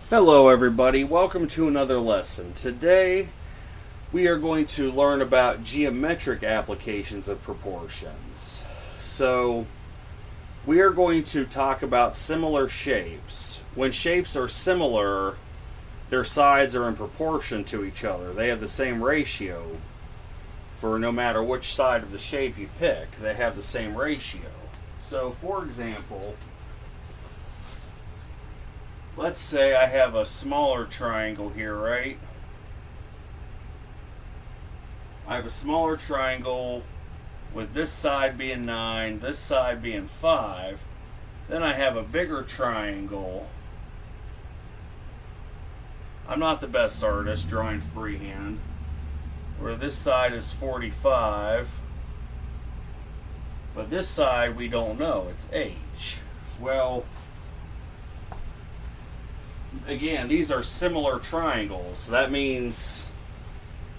Hello everybody, welcome to another lesson. Today we are going to learn about geometric applications of proportions. So we are going to talk about similar shapes. When shapes are similar, their sides are in proportion to each other. They have the same ratio for no matter which side of the shape you pick, they have the same ratio. So for example, let's say I have a smaller triangle here, right? I have a smaller triangle with this side being 9, this side being 5. Then I have a bigger triangle. I'm not the best artist drawing freehand. Where this side is 45. But this side we don't know, it's H. Well, again, these are similar triangles. That means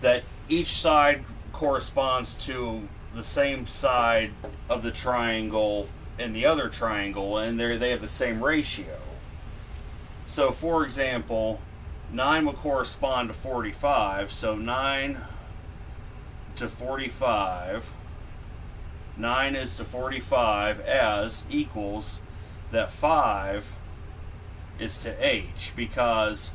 that each side corresponds to the same side of the triangle in the other triangle, and they have the same ratio. So, for example, 9 will correspond to 45, so 9 to 45. 9 is to 45 as equals that 5 is to H, because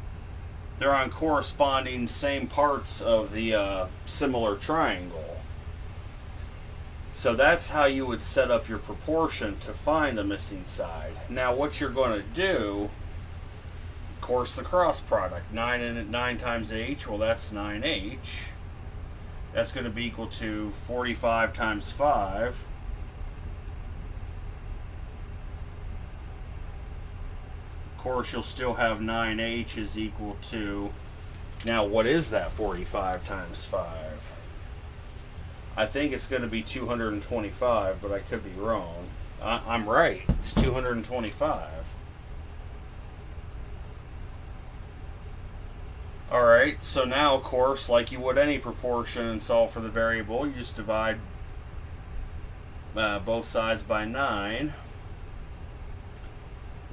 they're on corresponding same parts of the similar triangle. So that's how you would set up your proportion to find the missing side. Now what you're going to do, of course, the cross product. 9 times H, well that's 9H. That's going to be equal to 45 times 5. Of course, you'll still have 9H is equal to, now what is that 45 times 5? I think it's going to be 225, but I could be wrong. I'm right, it's 225. Alright, so now of course, like you would any proportion and solve for the variable, you just divide both sides by 9.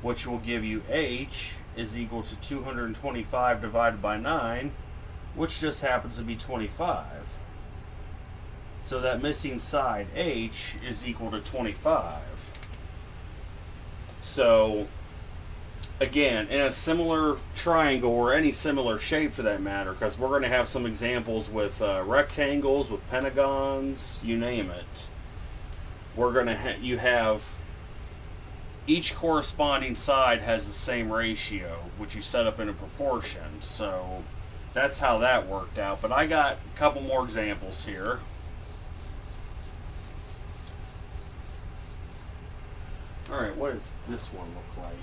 Which will give you H is equal to 225 divided by 9, which just happens to be 25. So that missing side, H, is equal to 25. So, again, in a similar triangle, or any similar shape for that matter, because we're going to have some examples with rectangles, with pentagons, you name it. We're going to you have each corresponding side has the same ratio, which you set up in a proportion. So that's how that worked out. But I got a couple more examples here. Alright, what does this one look like?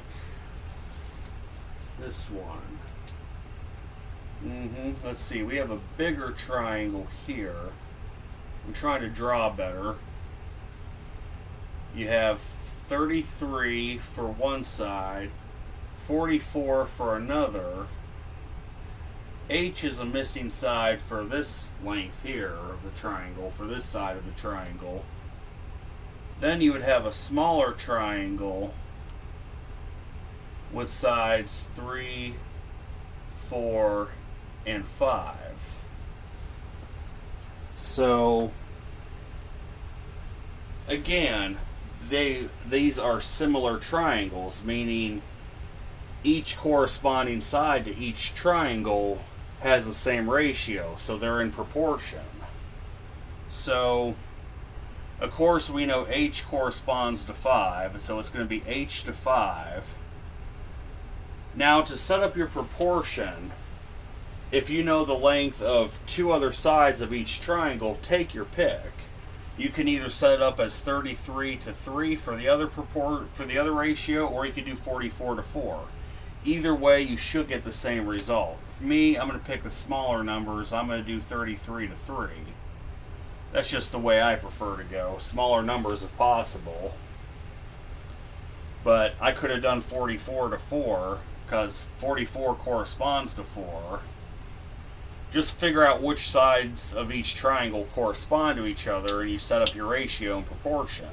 This one. Let's see, we have a bigger triangle here. I'm trying to draw better. You have 33 for one side, 44 for another. H is a missing side for this length here of the triangle, for this side of the triangle. Then you would have a smaller triangle with sides 3, 4, and 5. So, again, these are similar triangles, meaning each corresponding side to each triangle has the same ratio, so they're in proportion. So, of course, we know H corresponds to 5, so it's going to be H to 5. Now, to set up your proportion, if you know the length of two other sides of each triangle, take your pick. You can either set it up as 33 to 3 for the other ratio, or you can do 44 to 4. Either way, you should get the same result. For me, I'm going to pick the smaller numbers. I'm going to do 33 to 3. That's just the way I prefer to go. Smaller numbers if possible. But I could have done 44 to 4, because 44 corresponds to 4. Just figure out which sides of each triangle correspond to each other, and you set up your ratio and proportion.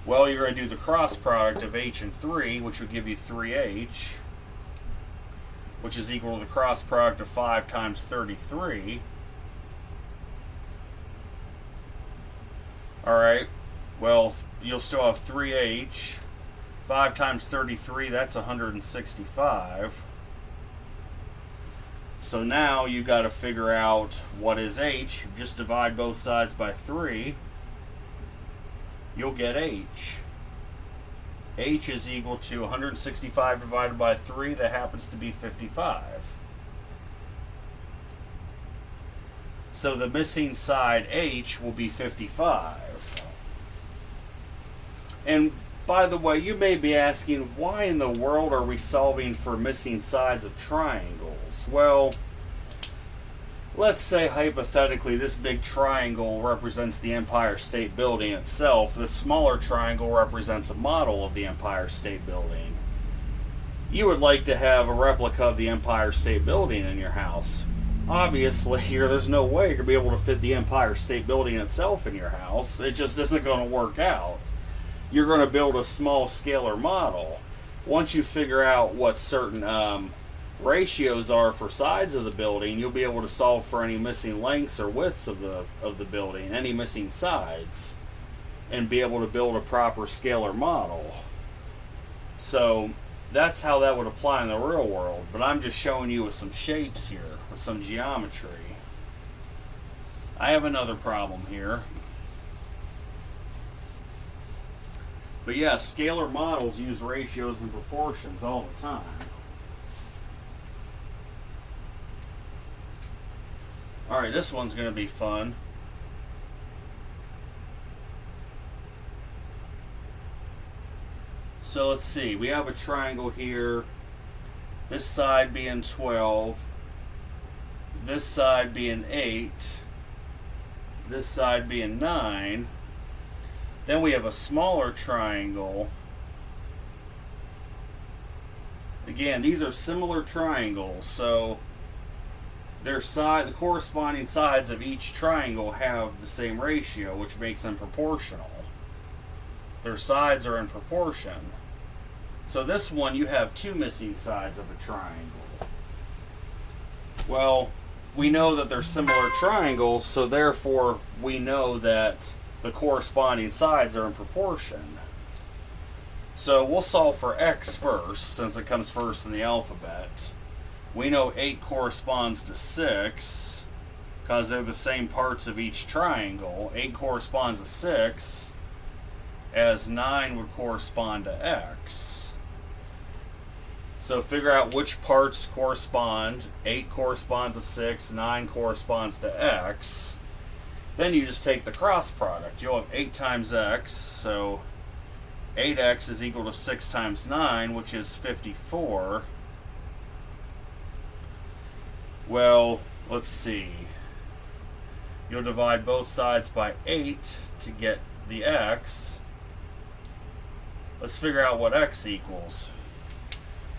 Well, you're going to do the cross product of H and 3, which will give you 3H. which is equal to the cross product of 5 times 33. Alright, well, you'll still have 3h. 5 times 33, that's 165. So now you got to figure out what is h. Just divide both sides by 3. You'll get h. H is equal to 165 divided by 3. That happens to be 55. So the missing side h will be 55. And by the way, you may be asking, why in the world are we solving for missing sides of triangles? Well, let's say hypothetically this big triangle represents the Empire State Building itself. The smaller triangle represents a model of the Empire State Building. You would like to have a replica of the Empire State Building in your house. Obviously, there's no way you're going to be able to fit the Empire State Building itself in your house. It just isn't going to work out. You're going to build a small scalar model. Once you figure out what certain ratios are for sides of the building, you'll be able to solve for any missing lengths or widths of the building, any missing sides, and be able to build a proper scalar model. So that's how that would apply in the real world, but I'm just showing you with some shapes here, with some geometry. I have another problem here. But yeah, scalar models use ratios and proportions all the time. Alright, this one's going to be fun. So let's see, we have a triangle here, this side being 12, this side being 8, this side being 9. Then we have a smaller triangle. Again, these are similar triangles, so the corresponding sides of each triangle have the same ratio, which makes them proportional. Their sides are in proportion. So this one, you have 2 missing sides of a triangle. Well, we know that they're similar triangles, so therefore we know that the corresponding sides are in proportion. So we'll solve for x first, since it comes first in the alphabet. We know 8 corresponds to 6, because they're the same parts of each triangle. 8 corresponds to 6, as 9 would correspond to x. So figure out which parts correspond. 8 corresponds to 6, 9 corresponds to x. Then you just take the cross product. You'll have 8 times x, so 8x is equal to 6 times 9, which is 54. Well, let's see. You'll divide both sides by 8 to get the x. Let's figure out what x equals.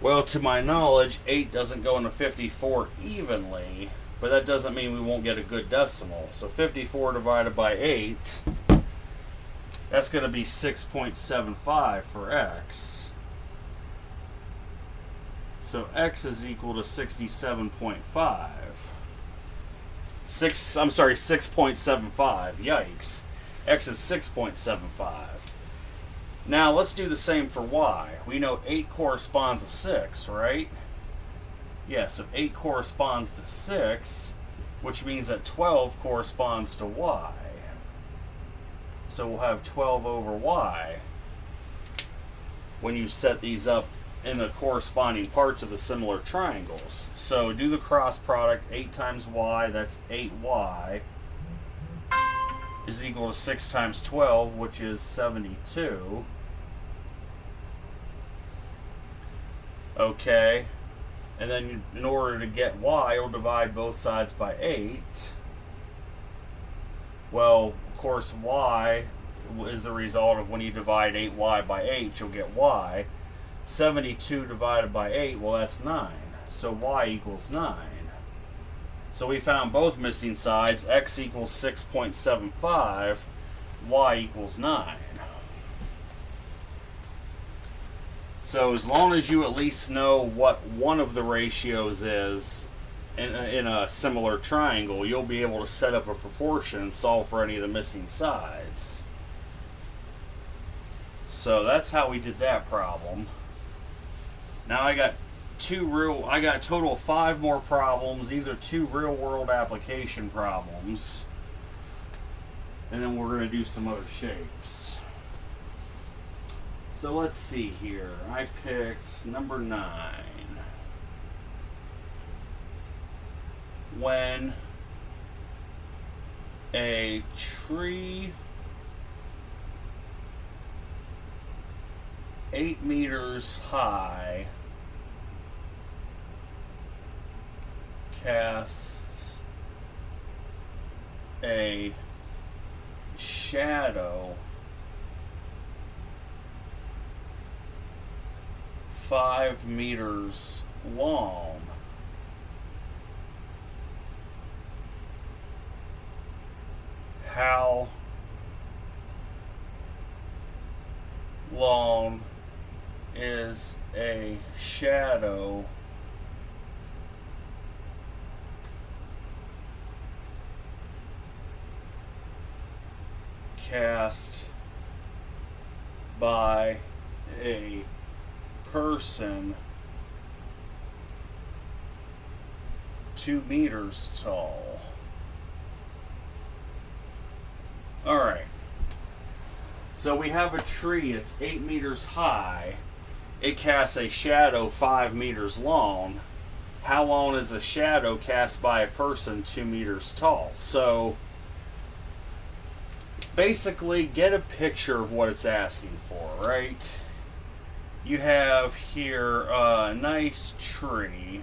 Well, to my knowledge, 8 doesn't go into 54 evenly. But that doesn't mean we won't get a good decimal. So 54 divided by 8, that's going to be 6.75 for x. So x is equal to 67.5. 6.75. Yikes. X is 6.75. Now let's do the same for y. We know 8 corresponds to 6, right? Yeah, so 8 corresponds to 6, which means that 12 corresponds to y. So we'll have 12 over y when you set these up in the corresponding parts of the similar triangles. So do the cross product. 8 times y, that's 8y, is equal to 6 times 12, which is 72. Okay. And then in order to get y, you'll divide both sides by 8. Well, of course, y is the result of when you divide 8y by 8, you'll get y. 72 divided by 8, well, that's 9. So y equals 9. So we found both missing sides. X equals 6.75, y equals 9. So as long as you at least know what one of the ratios is in a similar triangle, you'll be able to set up a proportion and solve for any of the missing sides. So that's how we did that problem. Now I got a total of 5 more problems. These are 2 real world application problems. And then we're going to do some other shapes. So let's see here. I picked number 9. When a tree 8 meters high casts a shadow 5 meters long, how long is a shadow cast by a person 2 meters tall? All right. So we have a tree, it's 8 meters high. It casts a shadow 5 meters long. How long is a shadow cast by a person 2 meters tall? So basically, get a picture of what it's asking for, right? You have here a nice tree.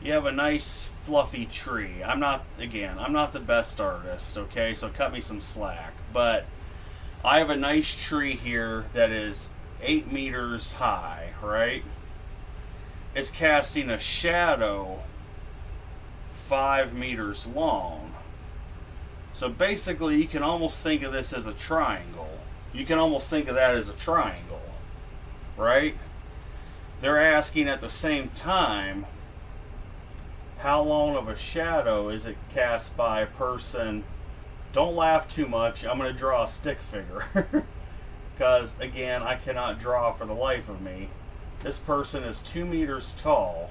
You have a nice fluffy tree. I'm not the best artist, okay? So cut me some slack. But I have a nice tree here that is 8 meters high, right? It's casting a shadow 5 meters long. So basically, you can almost think of this as a triangle. You can almost think of that as a triangle, right? They're asking at the same time, how long of a shadow is it cast by a person? Don't laugh too much. I'm going to draw a stick figure. Because, again, I cannot draw for the life of me. This person is 2 meters tall.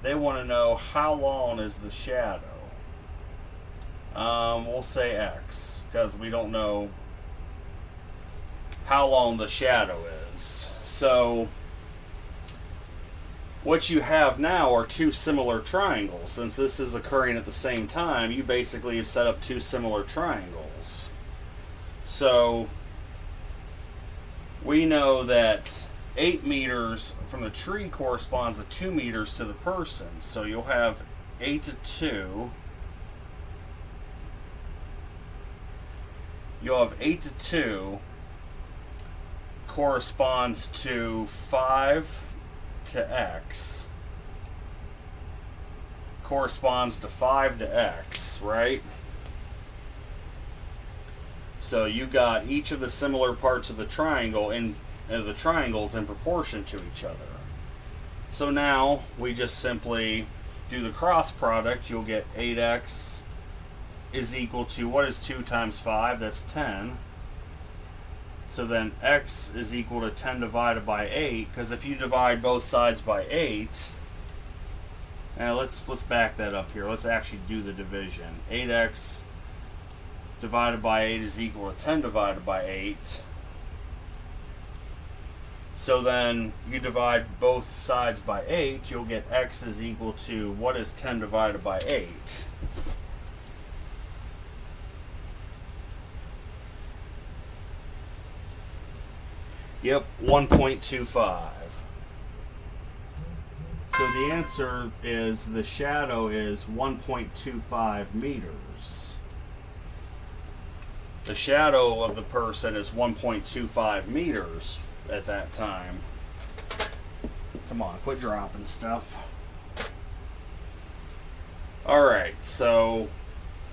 They want to know how long is the shadow. We'll say X, because we don't know how long the shadow is. So what you have now are 2 similar triangles. Since this is occurring at the same time, you basically have set up 2 similar triangles. So we know that 8 meters from the tree corresponds to 2 meters to the person. So you'll have 8 to 2. You'll have 8 to 2 corresponds to 5 to X. Corresponds to 5 to X, right? So you got each of the similar parts of the triangle in the triangles in proportion to each other. So now we just simply do the cross product. You'll get 8x is equal to, what is 2 times 5? That's 10. So then x is equal to 10 divided by 8, because if you divide both sides by 8, now let's back that up here. Let's actually do the division. 8x divided by 8 is equal to 10 divided by 8. So then you divide both sides by 8, you'll get x is equal to, what is 10 divided by 8? Yep, 1.25. So the answer is the shadow is 1.25 meters. The shadow of the person is 1.25 meters at that time. Come on, quit dropping stuff. Alright, so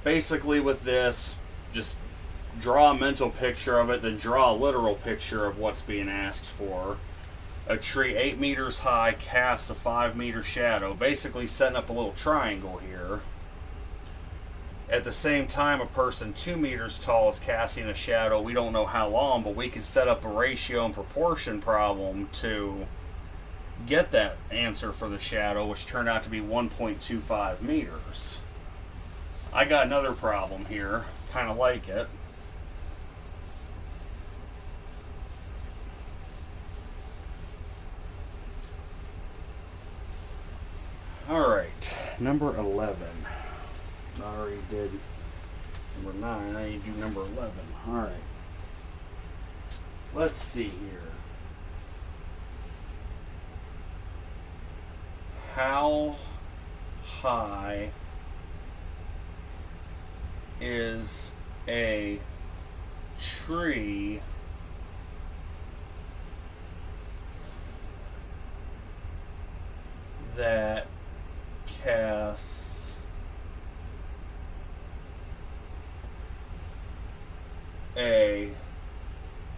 basically with this, just draw a mental picture of it, then draw a literal picture of what's being asked for. A tree 8 meters high casts a 5-meter shadow, basically setting up a little triangle here. At the same time, a person 2 meters tall is casting a shadow. We don't know how long, but we can set up a ratio and proportion problem to get that answer for the shadow, which turned out to be 1.25 meters. I got another problem here, kind of like it. Alright, number 11. I already did number 9. I need to do number 11. Alright. Let's see here. How high is a tree that casts a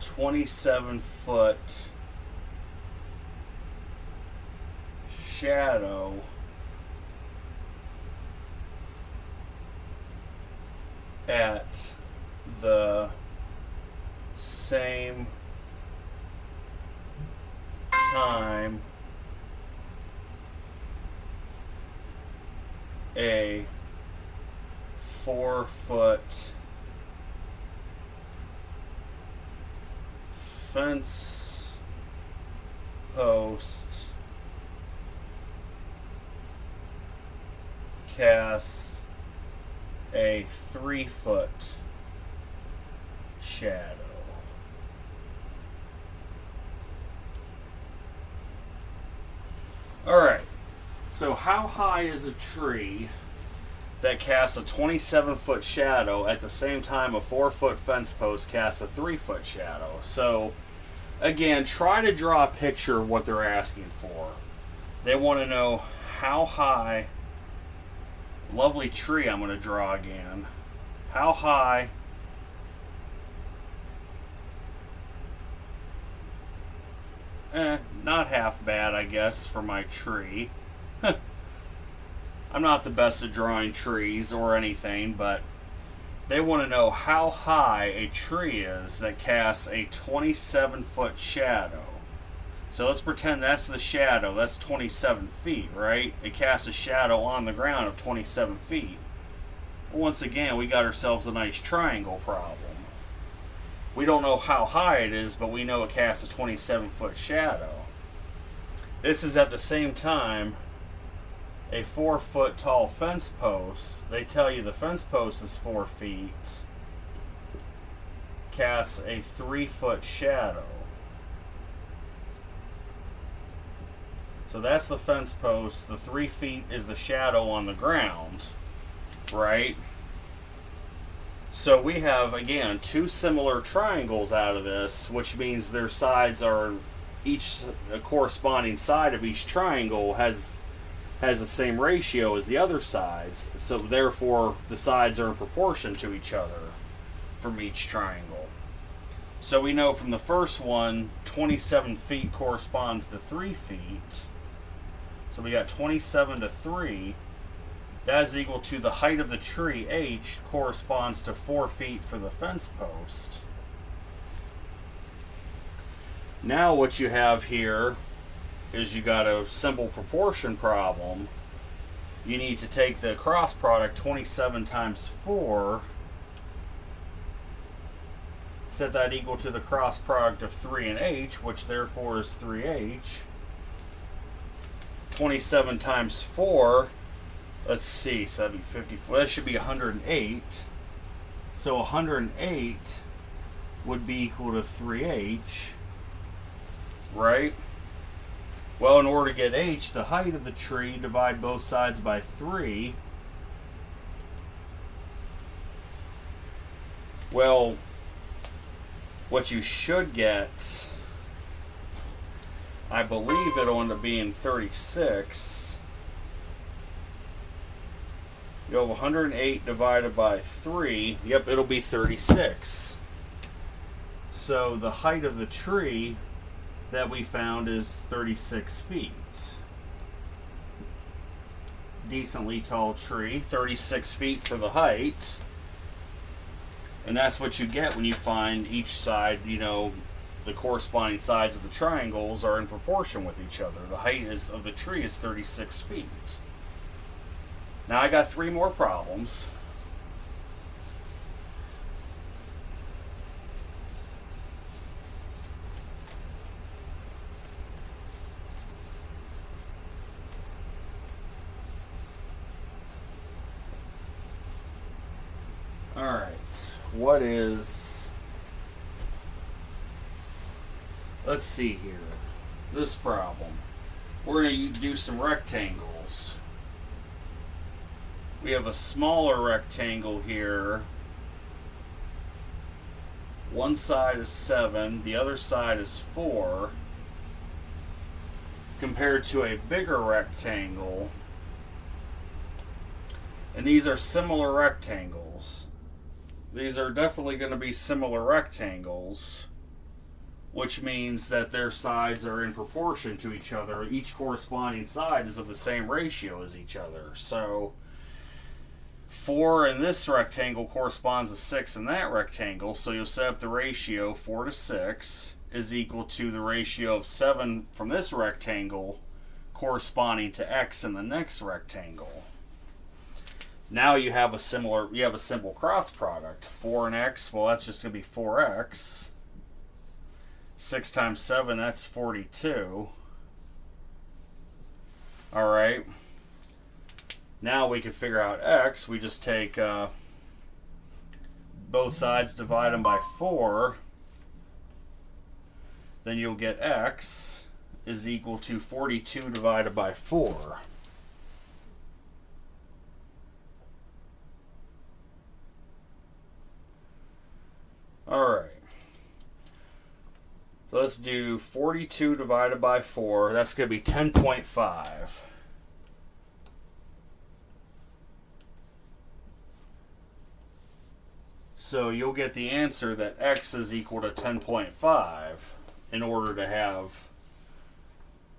27-foot shadow at the same time a 4-foot fence post casts a 3-foot shadow. Alright, so how high is a tree that casts a 27-foot shadow at the same time a 4-foot fence post casts a 3-foot shadow? So, again, try to draw a picture of what they're asking for. They want to know how high, lovely tree I'm going to draw again, how high not half bad, I guess, for my tree. I'm not the best at drawing trees or anything, but they want to know how high a tree is that casts a 27-foot shadow. So let's pretend that's the shadow. That's 27 feet, right? It casts a shadow on the ground of 27 feet. Once again, we got ourselves a nice triangle problem. We don't know how high it is, but we know it casts a 27-foot shadow. This is at the same time a 4-foot tall fence post. They tell you the fence post is 4 feet. Casts a 3-foot shadow. So that's the fence post. The 3 feet is the shadow on the ground, right? So we have, again, 2 similar triangles out of this, which means their sides are, each corresponding side of each triangle has the same ratio as the other sides. So therefore, the sides are in proportion to each other from each triangle. So we know from the first one, 27 feet corresponds to 3 feet. So we got 27 to 3. That is equal to the height of the tree, h, corresponds to 4 feet for the fence post. Now what you have here is you got a simple proportion problem. You need to take the cross product, 27 times 4, set that equal to the cross product of 3 and h, which therefore is 3h. 27 times 4, let's see, so that'd be 54. That should be 108. So 108 would be equal to 3h, right? Well, in order to get h, the height of the tree, divide both sides by 3. Well, what you should get, I believe it'll end up being 36. You have 108 divided by 3. Yep, it'll be 36. So the height of the tree that we found is 36 feet. Decently tall tree, 36 feet for the height. And that's what you get when you find each side, you know, the corresponding sides of the triangles are in proportion with each other. The height of the tree is 36 feet. Now I got 3 more problems. Alright, what is... Let's see here. This problem. We're going to do some rectangles. We have a smaller rectangle here. One side is 7, the other side is 4. Compared to a bigger rectangle. And these are similar rectangles. These are definitely going to be similar rectangles, which means that their sides are in proportion to each other. Each corresponding side is of the same ratio as each other. So 4 in this rectangle corresponds to 6 in that rectangle, so you'll set up the ratio 4 to 6 is equal to the ratio of 7 from this rectangle corresponding to x in the next rectangle. Now you have a simple cross product. 4 and x, well, that's just going to be 4x. 6 times 7, that's 42. Alright. Now we can figure out x. We just take both sides, divide them by 4. Then you'll get x is equal to 42 divided by 4. Alright. So let's do 42 divided by 4. That's going to be 10.5. So you'll get the answer that x is equal to 10.5 in order to have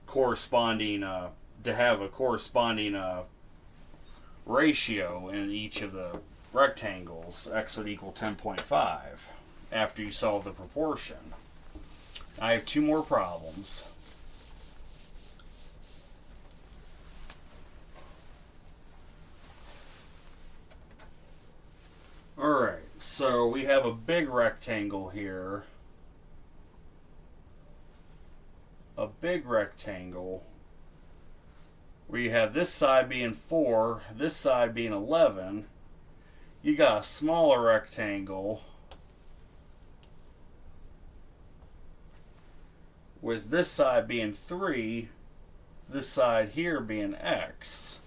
corresponding a corresponding ratio in each of the rectangles. X would equal 10.5 after you solve the proportion. I have 2 more problems. Alright, so we have a big rectangle here. A big rectangle where you have this side being 4, this side being 11. You got a smaller rectangle with this side being 3, this side here being x.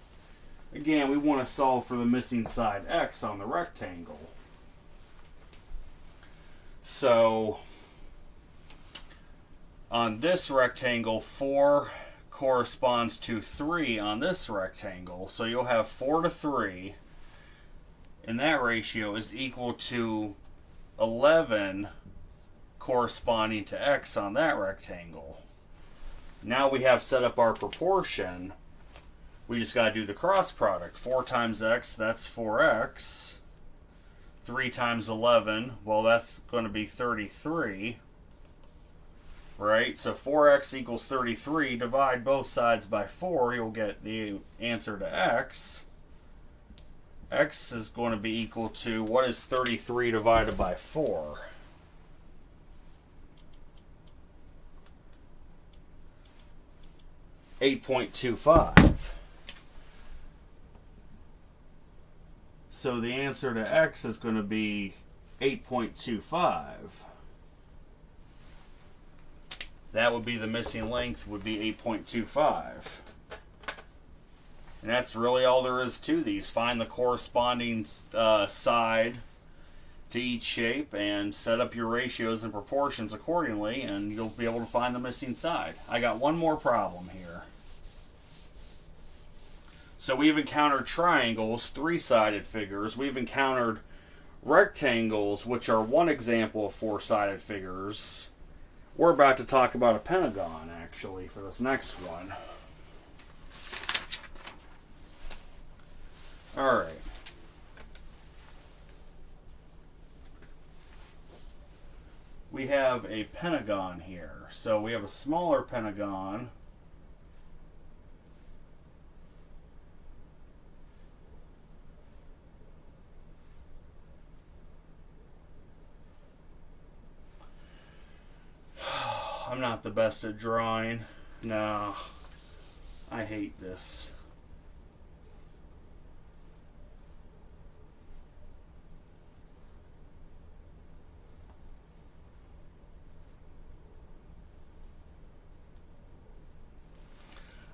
Again, we want to solve for the missing side x on the rectangle. So on this rectangle, 4 corresponds to 3 on this rectangle. So you'll have 4 to 3, and that ratio is equal to 11 corresponding to x on that rectangle. Now we have set up our proportion. We just got to do the cross product. 4 times x, that's 4x. 3 times 11, well, that's going to be 33. Right? So 4x equals 33. Divide both sides by 4, you'll get the answer to x. X is going to be equal to, what is 33 divided by 4? 8.25. So the answer to x is going to be 8.25. That would be the missing length, would be 8.25. And that's really all there is to these. Find the corresponding side to each shape and set up your ratios and proportions accordingly, and you'll be able to find the missing side. I got one more problem here. So we've encountered triangles, three-sided figures. We've encountered rectangles, which are one example of four-sided figures. We're about to talk about a pentagon, actually, for this next one. Alright. We have a pentagon here. So we have a smaller pentagon. I'm not the best at drawing. No. I hate this.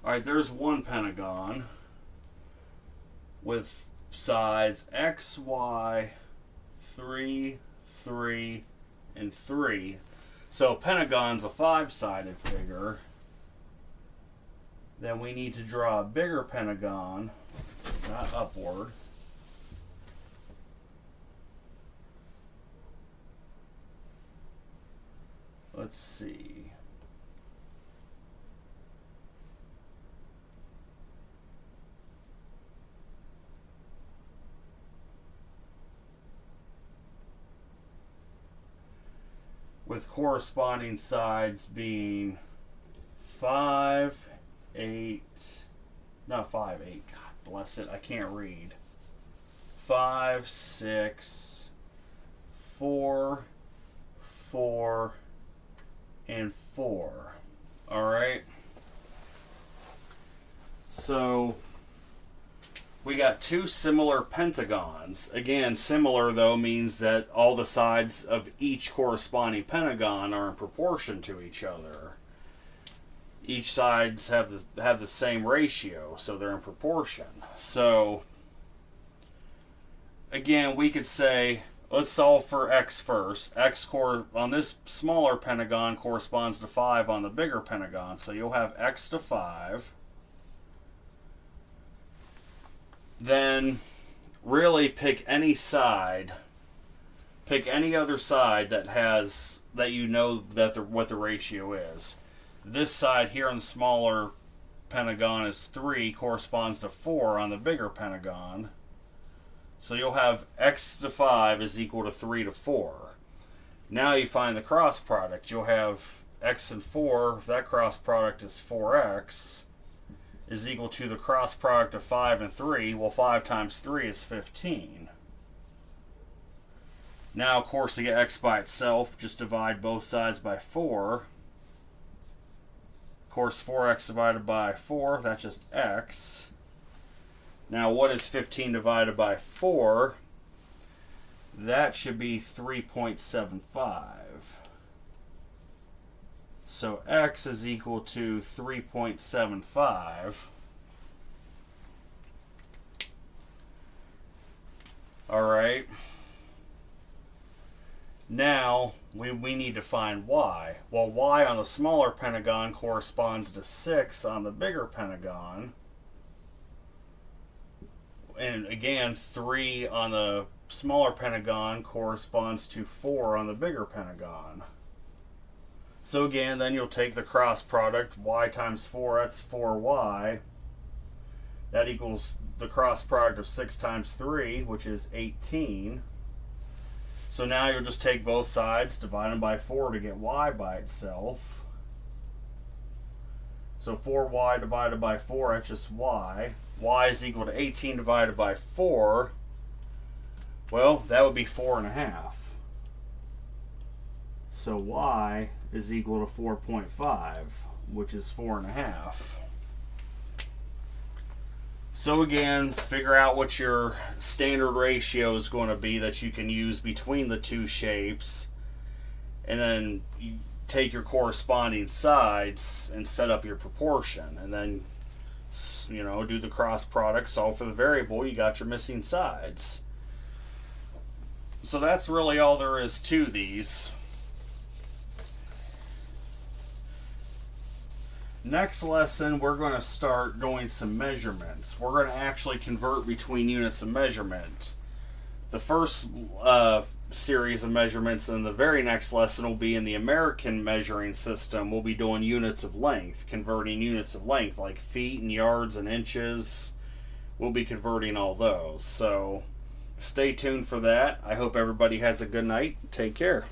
Alright, there's one pentagon with sides X, Y, 3, 3, and 3. So pentagon's a five-sided figure. Then we need to draw a bigger pentagon, not upward. Let's see. With corresponding sides being 5, 8, not 5, 8, God bless it, I can't read. 5, 6, 4, 4, and 4. Alright? So, we got two similar pentagons. Again, similar though means that all the sides of each corresponding pentagon are in proportion to each other. Each sides have the same ratio, so they're in proportion. So again, we could say, let's solve for x first. X on this smaller pentagon corresponds to 5 on the bigger pentagon, so you'll have x to 5. Then really pick any side, pick any other side that you know what the ratio is. This side here on the smaller pentagon is 3, corresponds to 4 on the bigger pentagon. So you'll have x to 5 is equal to 3 to 4. Now you find the cross product. You'll have x and 4, that cross product is 4x, is equal to the cross product of 5 and 3. Well, 5 times 3 is 15. Now, of course, to get x by itself, just divide both sides by 4. Of course, 4x divided by 4, that's just x. Now, what is 15 divided by 4? That should be 3.75. So x is equal to 3.75. Alright. Now, we need to find y. Well, y on the smaller pentagon corresponds to 6 on the bigger pentagon. And again, 3 on the smaller pentagon corresponds to 4 on the bigger pentagon. So again, then you'll take the cross product, y times 4, that's 4y. That equals the cross product of 6 times 3, which is 18. So now you'll just take both sides, divide them by 4 to get y by itself. So 4y divided by 4, that's just y. Y is equal to 18 divided by 4. Well, that would be 4.5. So y is equal to 4.5, which is 4.5. So again, figure out what your standard ratio is going to be that you can use between the two shapes, and then you take your corresponding sides and set up your proportion, and then do the cross product, solve for the variable, you got your missing sides. So that's really all there is to these. Next lesson, we're going to start doing some measurements. We're going to actually convert between units of measurement. The first series of measurements in the very next lesson will be in the American measuring system. We'll be doing units of length, converting units of length like feet and yards and inches. We'll be converting all those. So stay tuned for that. I hope everybody has a good night. Take care.